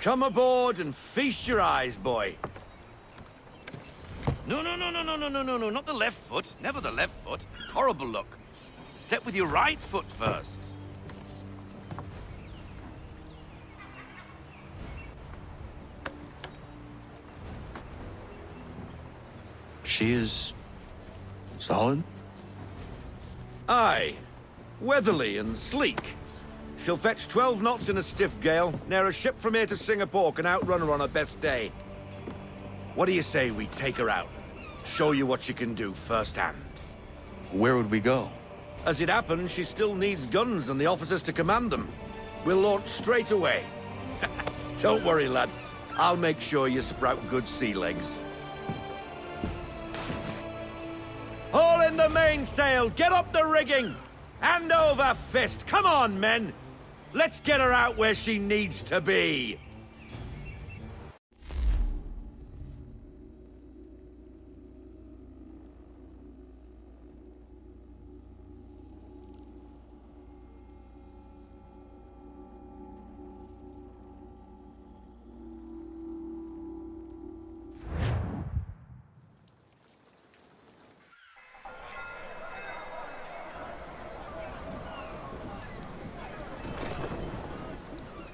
Come aboard and feast your eyes, boy. No, not the left foot. Never the left foot. Horrible look. Step with your right foot first. She is solid? Aye. Weatherly and sleek. She'll fetch 12 knots in a stiff gale. Ne'er a ship from here to Singapore can outrun her on her best day. What do you say we take her out? Show you what she can do firsthand. Where would we go? As it happens, she still needs guns and the officers to command them. We'll launch straight away. Don't worry, lad. I'll make sure you sprout good sea legs. Haul in the mainsail! Get up the rigging! Hand over fist! Come on, men! Let's get her out where she needs to be!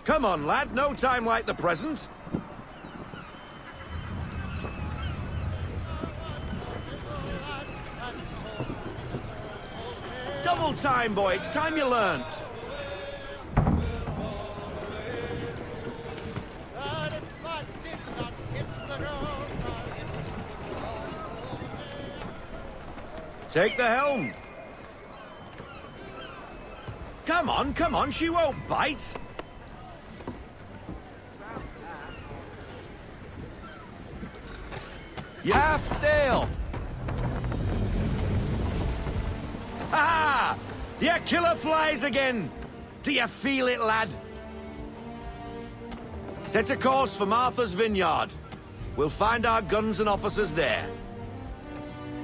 Come on, lad, no time like the present. Double time, boy, it's time you learnt. Take the helm. Come on, she won't bite. Half sail! Ha! Your killer flies again! Do you feel it, lad? Set a course for Martha's Vineyard. We'll find our guns and officers there.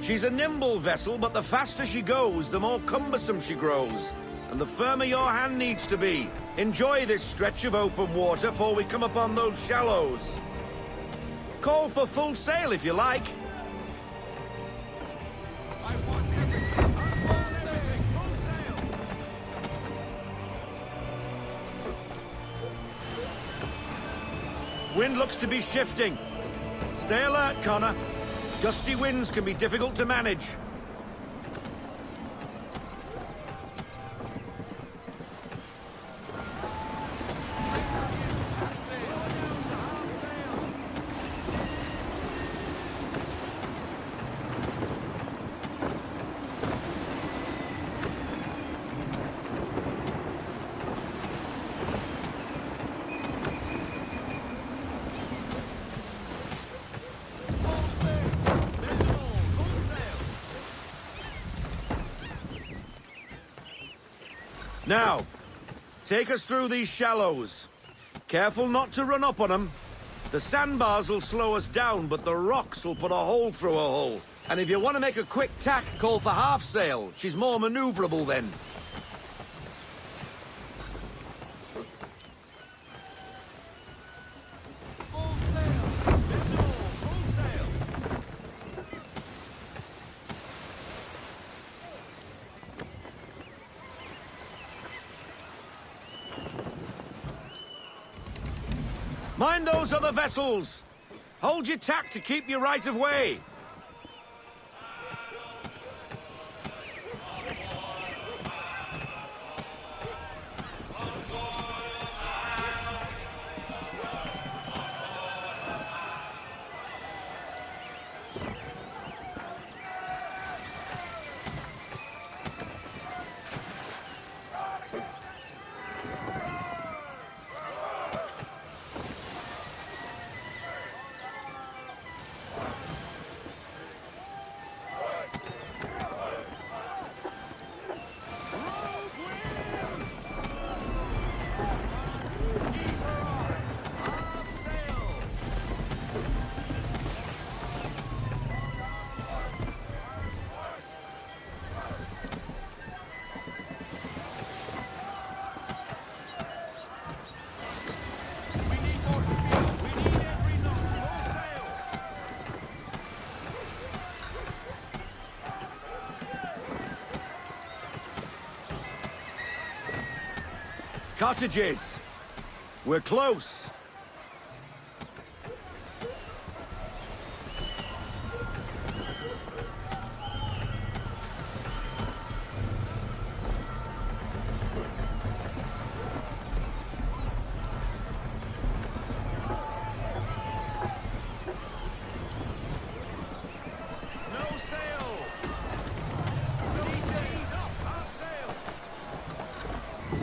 She's a nimble vessel, but the faster she goes, the more cumbersome she grows. And the firmer your hand needs to be. Enjoy this stretch of open water before we come upon those shallows. Call for full sail if you like. I want everything. Full sail. Wind looks to be shifting. Stay alert, Connor. Gusty winds can be difficult to manage. Now, take us through these shallows. Careful not to run up on them. The sandbars will slow us down, but the rocks will put a hole through a hull. And if you want to make a quick tack, call for half sail. She's more maneuverable then. Full sail. Full sail. Mind those other vessels! Hold your tack to keep your right of way! cottages. We're close.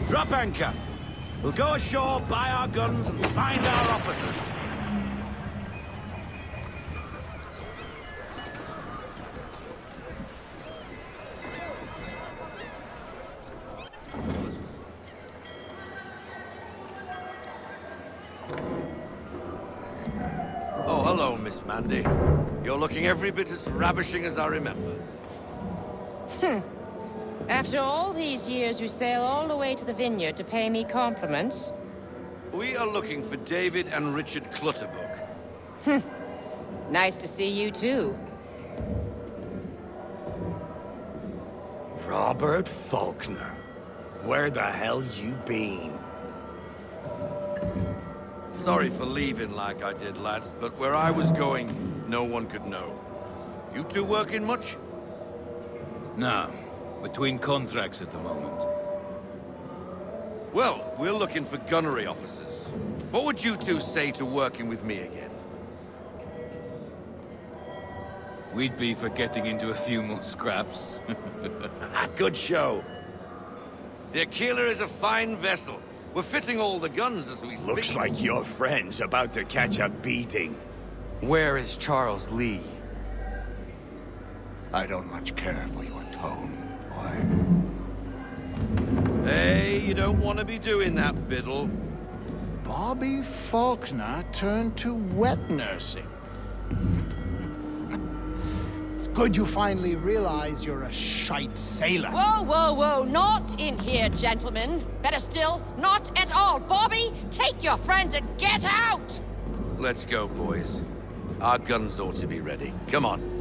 Drop anchor. We'll go ashore, buy our guns, and find our officers. Oh, hello, Miss Mandy. You're looking every bit as ravishing as I remember. After all these years, you sail all the way to the vineyard to pay me compliments? We are looking for David and Richard Clutterbuck. Nice to see you, too. Robert Faulkner. Where the hell you been? Sorry for leaving like I did, lads, but where I was going, no one could know. You two working much? No. Between contracts at the moment. Well, we're looking for gunnery officers. What would you two say to working with me again? We'd be for getting into a few more scraps. Good show. The Aquila is a fine vessel. We're fitting all the guns as we speak. Looks like your friend's about to catch a beating. Where is Charles Lee? I don't much care for your tone, boy. Hey, you don't want to be doing that, Biddle. Bobby Faulkner turned to wet nursing. It's good you finally realize you're a shite sailor. Whoa, whoa, whoa, not in here, gentlemen. Better still, not at all. Bobby, take your friends and get out! Let's go, boys. Our guns ought to be ready. Come on.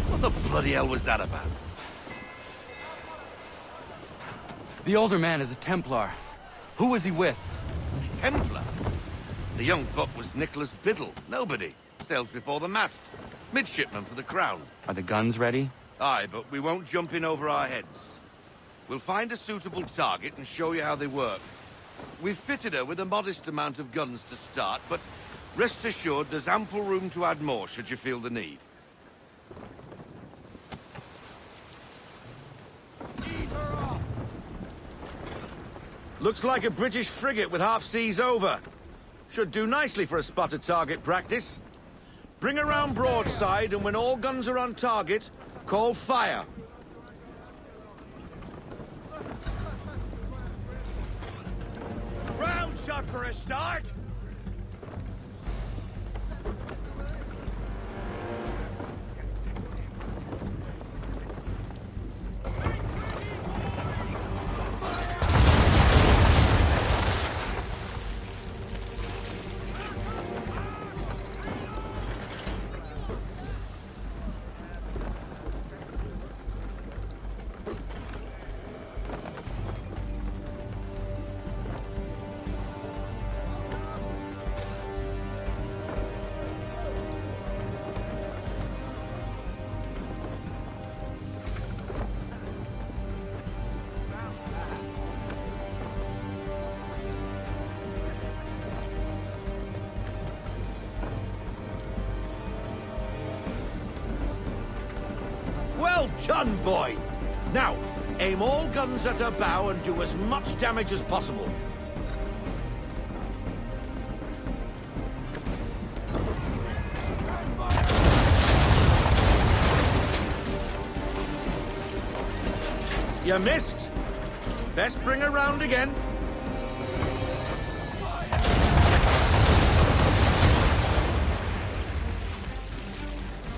What the bloody hell was that about? The older man is a Templar. Who was he with? Templar? The young buck was Nicholas Biddle. Nobody. Sails before the mast. Midshipman for the Crown. Are the guns ready? Aye, but we won't jump in over our heads. We'll find a suitable target and show you how they work. We've fitted her with a modest amount of guns to start, but rest assured there's ample room to add more should you feel the need. Looks like a British frigate with half seas over. Should do nicely for a spotted target practice. Bring her round broadside, and when all guns are on target, call fire. Round shot for a start! Well done, boy! Now, Aim all guns at her bow and do as much damage as possible. You missed. Best bring her round again.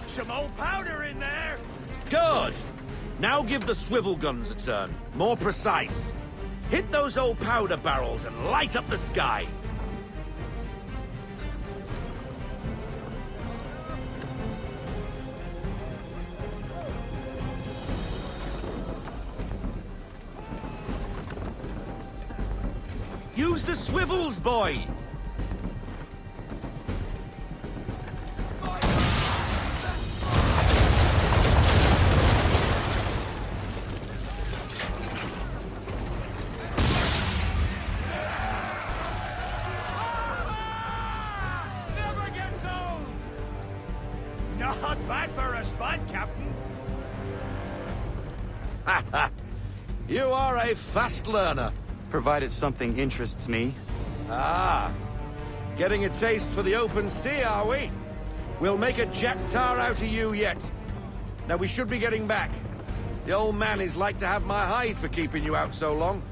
Some old powder in there! Good. Now give the swivel guns a turn. More precise. Hit those old powder barrels and light up the sky. Use the swivels, boy! Never gets old! Not bad for a spud, Captain. You are a fast learner. Provided something interests me. Ah, getting a taste for the open sea, are we? We'll make a jack tar out of you yet. Now we should be getting back. The old man is like to have my hide for keeping you out so long.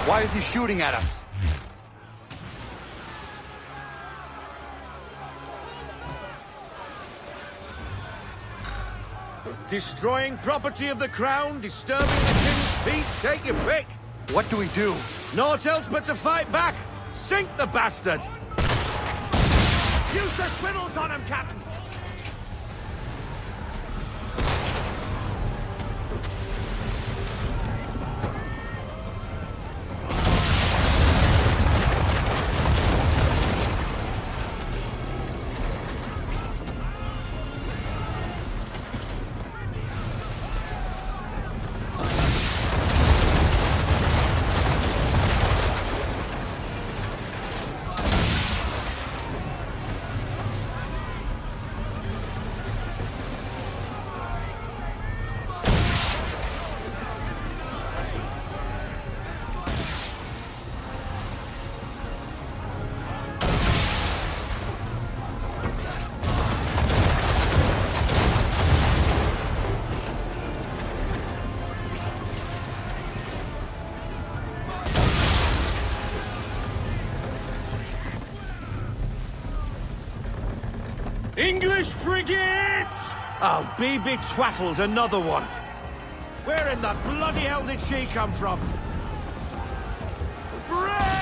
Why is he shooting at us? Destroying property of the crown, disturbing the king's peace, take your pick. What do we do? Naught else but to fight back. Sink the bastard. Use the swivels on him, Captain! English frigate! Oh, be betwattled, another one. Where in the bloody hell did she come from? Brace!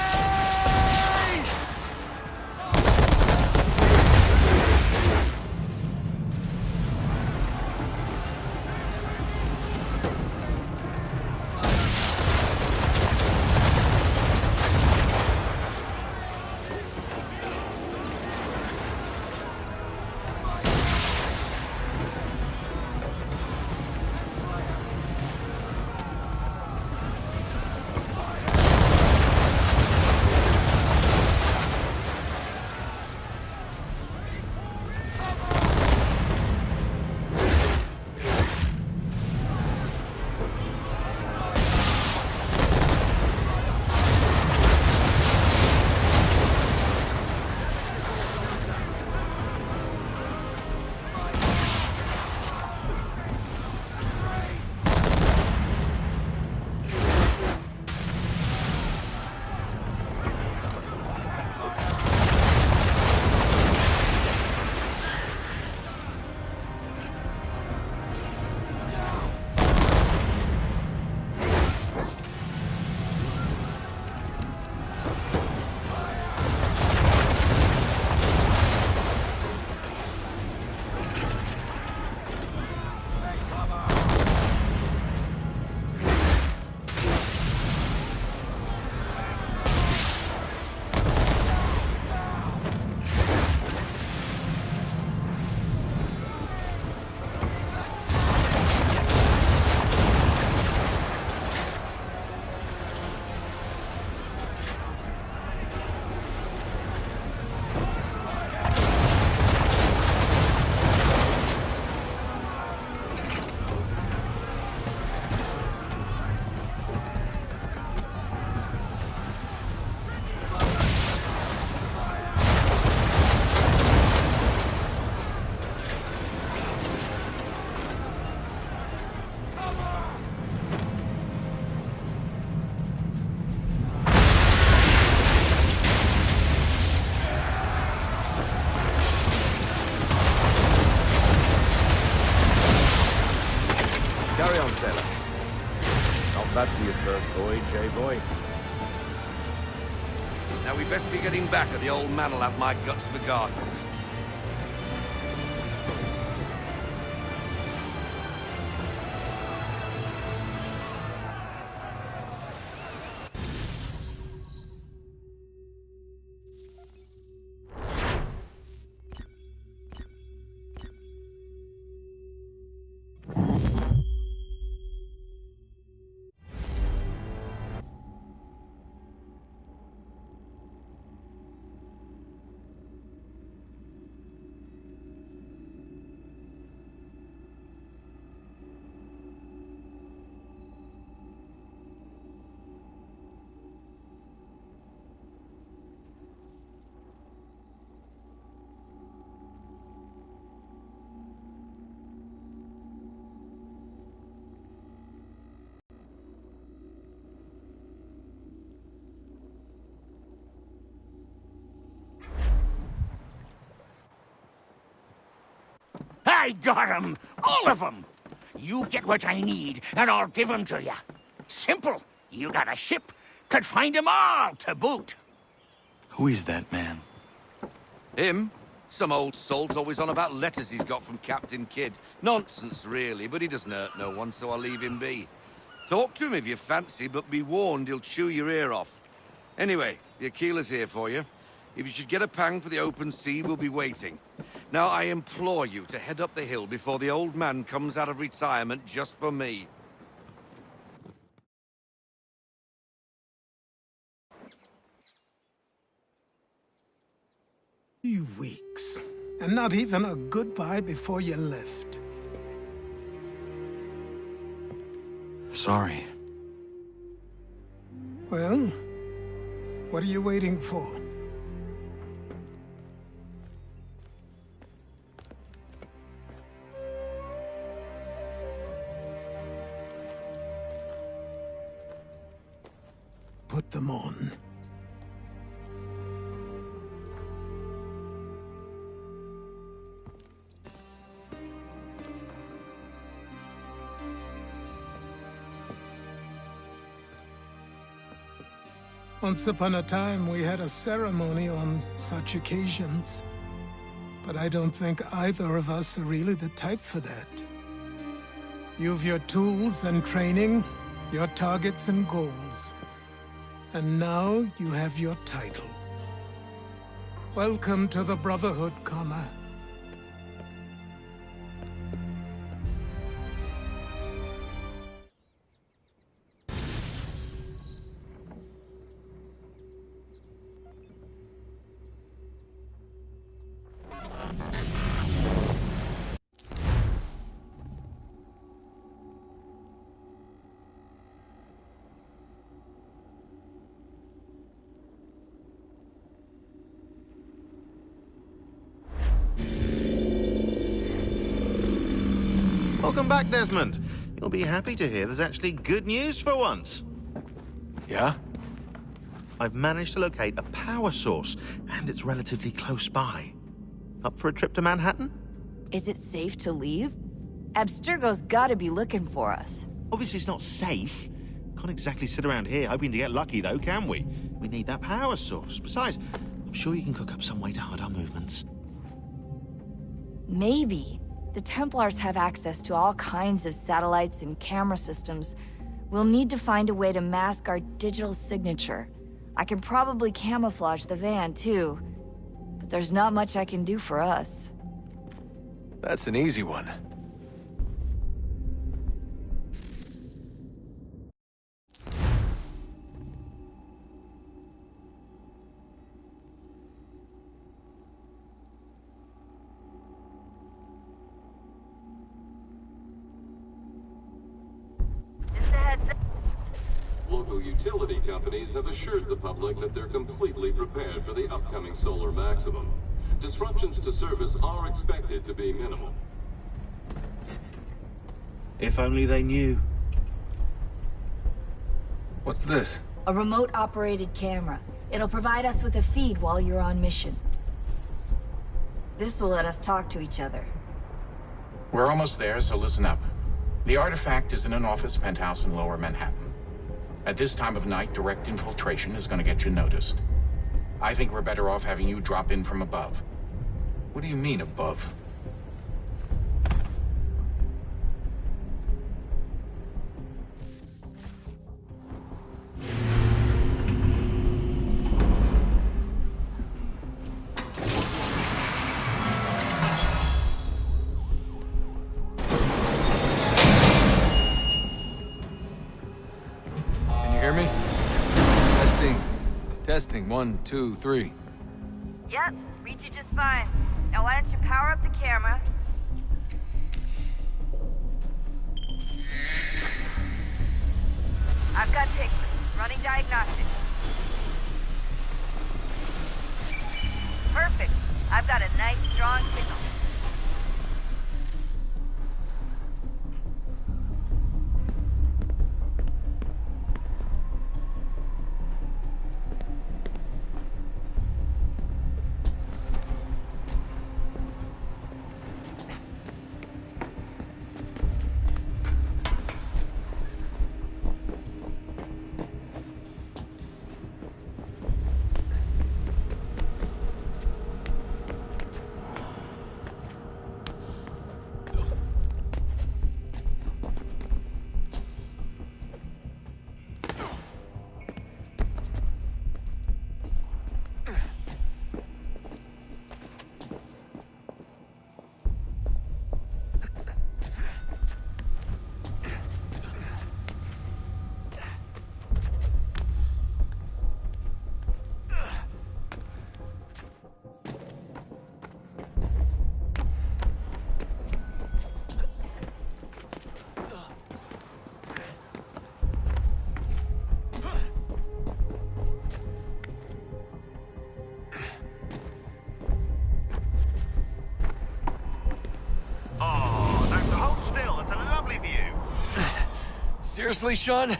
Carry on, sailor. Not bad for your first voyage, eh, boy? Now we best be getting back, or the old man'll have my guts for garters. I got 'em! All of 'em! You get what I need, and I'll give 'em to you. Simple. You got a ship, could find 'em all to boot. Who is that man? Him? Some old salt always on about letters he's got from Captain Kidd. Nonsense, really, but he doesn't hurt no one, so I'll leave him be. Talk to him if you fancy, but be warned he'll chew your ear off. Anyway, the Aquila's here for you. If you should get a pang for the open sea, we'll be waiting. Now, I implore you to head up the hill before the old man comes out of retirement just for me. 3 weeks. And not even a goodbye before you left. Sorry. Well, what are you waiting for? Put them on. Once upon a time, we had a ceremony on such occasions. But I don't think either of us are really the type for that. You've your tools and training, your targets and goals. And now you have your title. Welcome to the Brotherhood, Connor. Welcome back, Desmond. You'll be happy to hear there's actually good news for once. Yeah? I've managed to locate a power source, and it's relatively close by. Up for a trip to Manhattan? Is it safe to leave? Abstergo's gotta be looking for us. Obviously, it's not safe. Can't exactly sit around here hoping to get lucky, though, can we? We need that power source. Besides, I'm sure you can cook up some way to hide our movements. Maybe. The Templars have access to all kinds of satellites and camera systems. We'll need to find a way to mask our digital signature. I can probably camouflage the van, too. But there's not much I can do for us. That's an easy one. Local utility companies have assured the public that they're completely prepared for the upcoming solar maximum. Disruptions to service are expected to be minimal. If only they knew. What's this? A remote-operated camera. It'll provide us with a feed while you're on mission. This will let us talk to each other. We're almost there, so listen up. The artifact is in an office penthouse in Lower Manhattan. At this time of night, direct infiltration is going to get you noticed. I think we're better off having you drop in from above. What do you mean, above? Can you hear me? Testing. Testing. 1, 2, 3. Yep, read you just fine. Now why don't you power up the camera? I've got pics. Running diagnostics. Perfect. I've got a nice, strong signal. Seriously, Sean?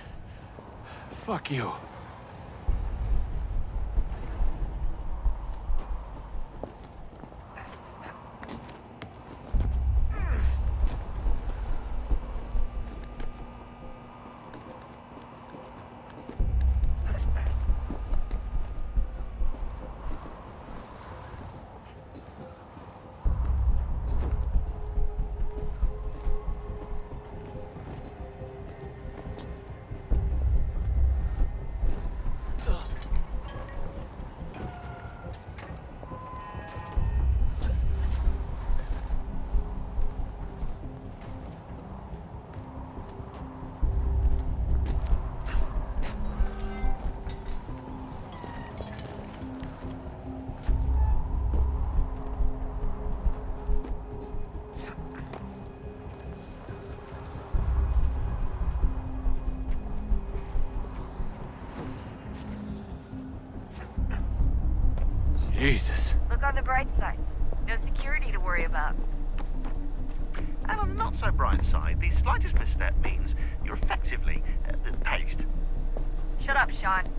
Fuck you. Jesus. Look on the bright side. No security to worry about. And on the not so bright side, the slightest misstep means you're effectively paced. Shut up, Sean.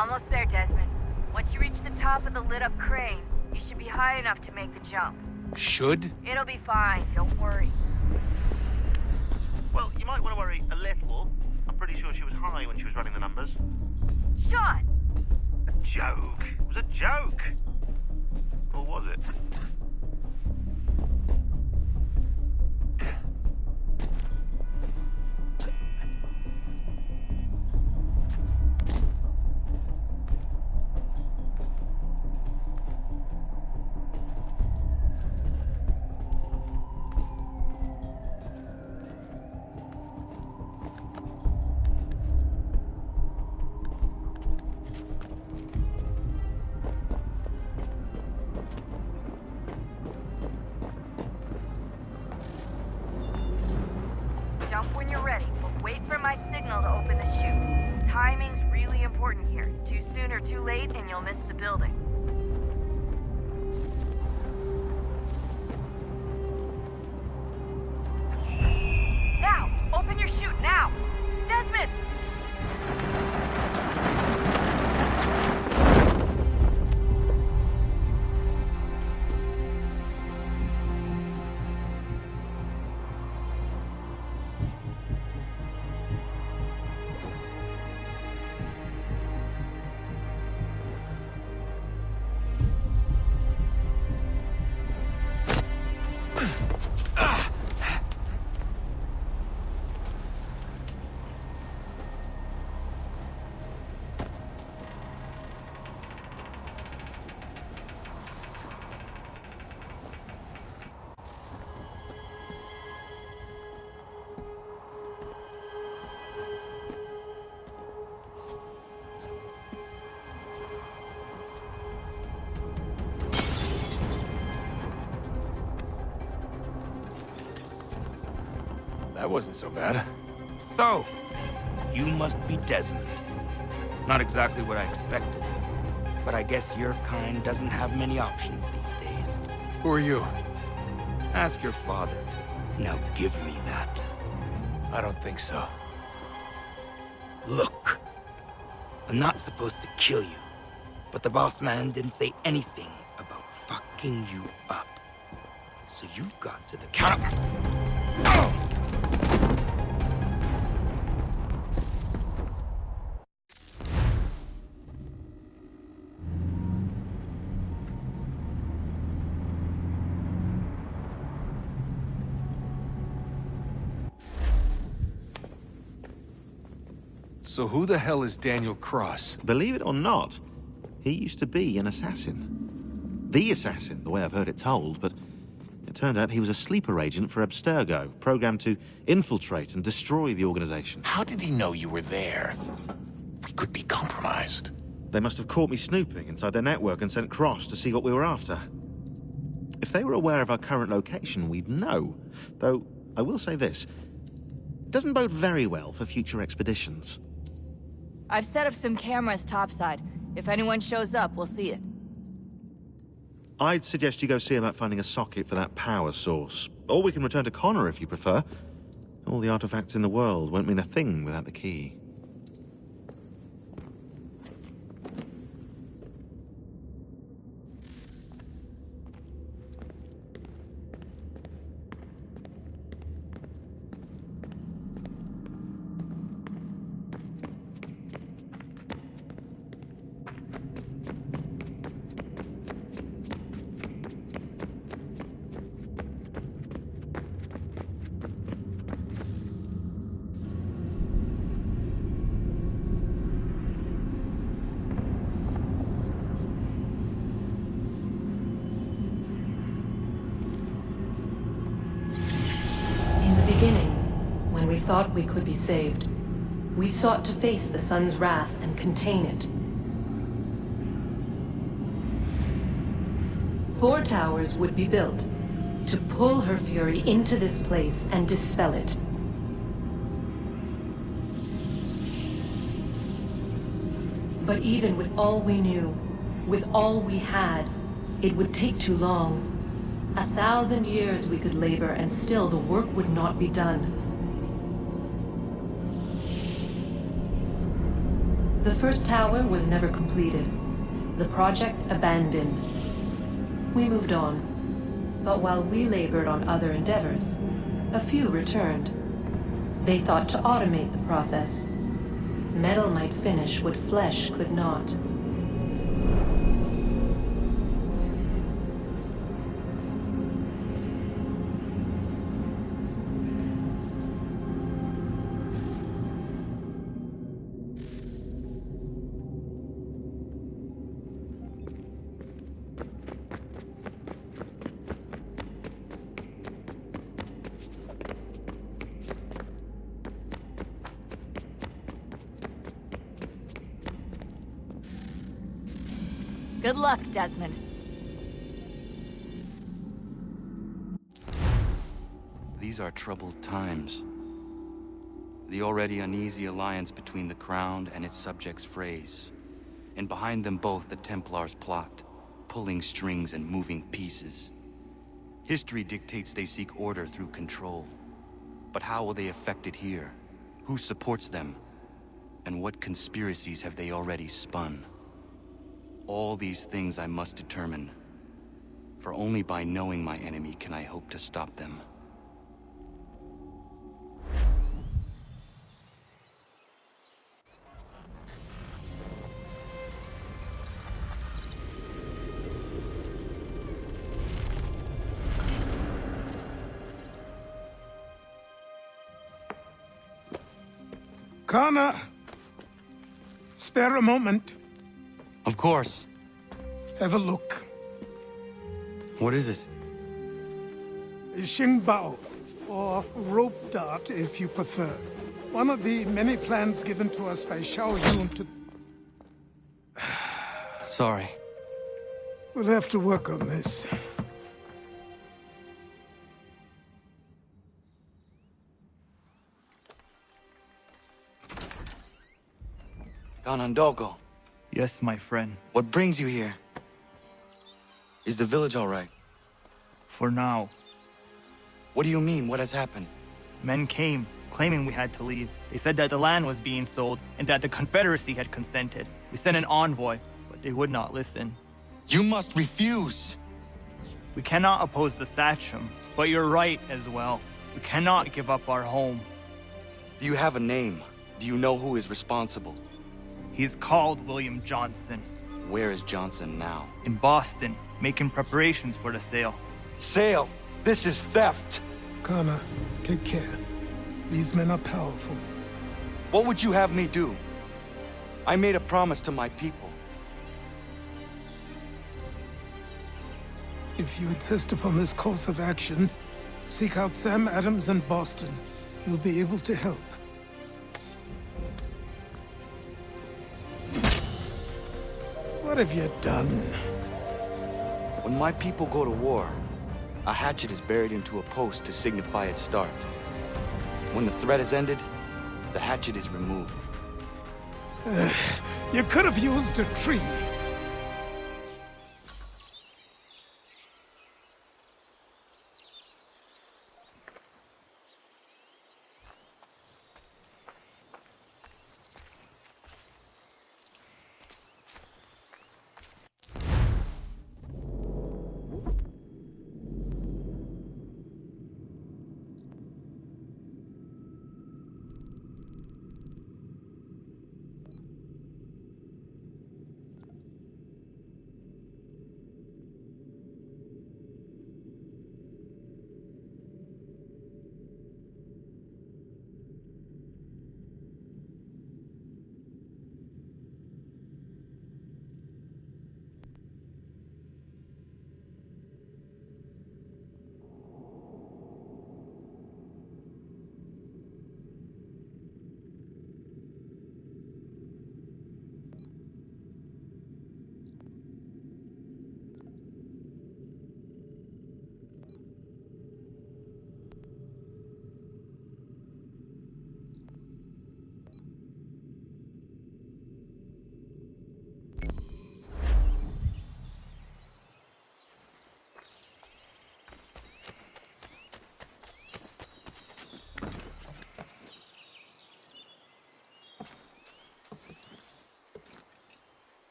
Almost there, Desmond. Once you reach the top of the lit-up crane, you should be high enough to make the jump. Should? It'll be fine, don't worry. Well, you might want to worry a little. I'm pretty sure she was high when she was running the numbers. Sean! A joke. It was a joke. Or was it? Jump when you're ready, but wait for my signal to open the chute. Timing's really important here. Too soon or too late, and you'll miss the building. Now! Open your chute, now! Desmond! That wasn't so bad. So, you must be Desmond. Not exactly what I expected. But I guess your kind doesn't have many options these days. Who are you? Ask your father. Now give me that. I don't think so. Look. I'm not supposed to kill you. But the boss man didn't say anything about fucking you up. So you've got to the counter. So who the hell is Daniel Cross? Believe it or not, he used to be an assassin. The assassin, the way I've heard it told, but it turned out he was a sleeper agent for Abstergo, programmed to infiltrate and destroy the organization. How did he know you were there? We could be compromised. They must have caught me snooping inside their network and sent Cross to see what we were after. If they were aware of our current location, we'd know. Though, I will say this, it doesn't bode very well for future expeditions. I've set up some cameras topside. If anyone shows up, we'll see it. I'd suggest you go see about finding a socket for that power source. Or we can return to Connor if you prefer. All the artifacts in the world won't mean a thing without the key. When we thought we could be saved, we sought to face the sun's wrath and contain it. 4 towers would be built to pull her fury into this place and dispel it. But even with all we knew, with all we had, it would take too long. 1,000 years we could labor and still the work would not be done. The first tower was never completed. The project abandoned. We moved on. But while we labored on other endeavors, a few returned. They thought to automate the process. Metal might finish what flesh could not. Good luck, Desmond. These are troubled times. The already uneasy alliance between the Crown and its subjects frays. And behind them both the Templars plot, pulling strings and moving pieces. History dictates they seek order through control. But how will they affect it here? Who supports them? And what conspiracies have they already spun? All these things I must determine. For only by knowing my enemy can I hope to stop them. Connor! Spare a moment. Of course. Have a look. What is it? Xingbao, or rope dart if you prefer. One of the many plans given to us by Xiao Yun to... Sorry. We'll have to work on this. Ganondogo. Yes, my friend. What brings you here? Is the village all right? For now. What do you mean? What has happened? Men came, claiming we had to leave. They said that the land was being sold, and that the Confederacy had consented. We sent an envoy, but they would not listen. You must refuse! We cannot oppose the Sachem, but you're right as well. We cannot give up our home. Do you have a name? Do you know who is responsible? He's called William Johnson. Where is Johnson now? In Boston, making preparations for the sale. Sale? This is theft! Connor, take care. These men are powerful. What would you have me do? I made a promise to my people. If you insist upon this course of action, seek out Sam Adams in Boston. He'll be able to help. What have you done? When my people go to war, a hatchet is buried into a post to signify its start. When the threat is ended, the hatchet is removed. You could have used a tree.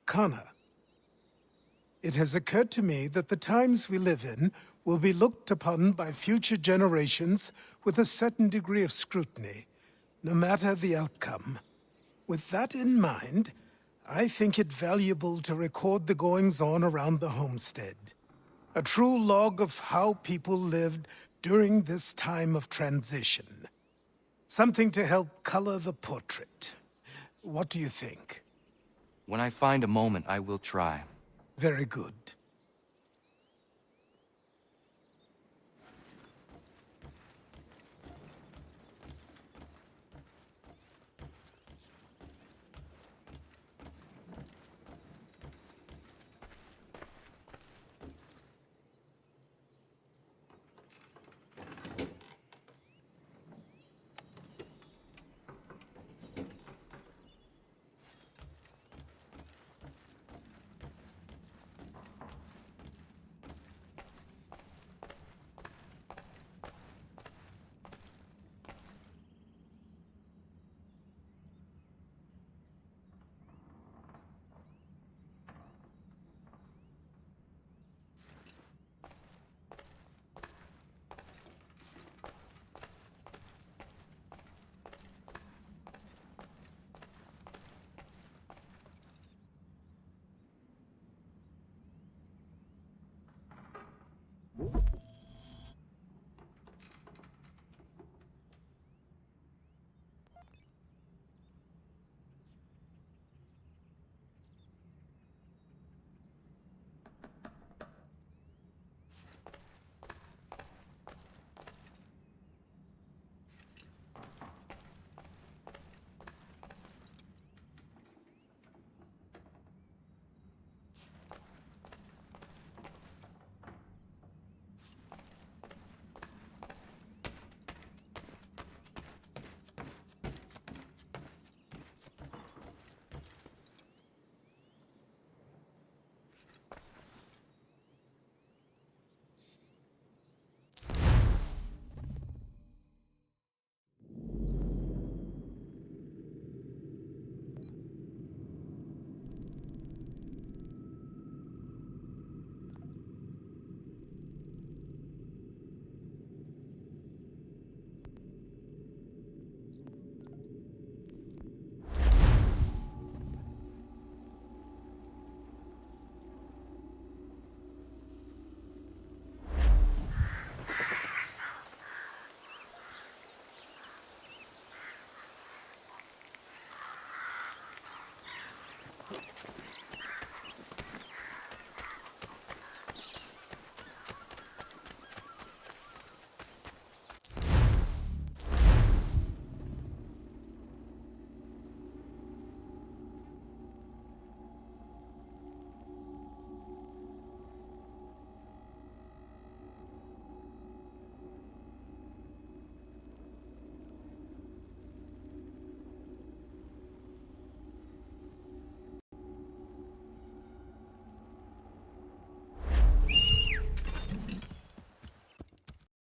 arcana. It has occurred to me that the times we live in will be looked upon by future generations with a certain degree of scrutiny, no matter the outcome. With that in mind, I think it valuable to record the goings-on around the homestead. A true log of how people lived during this time of transition. Something to help color the portrait. What do you think? When I find a moment, I will try. Very good.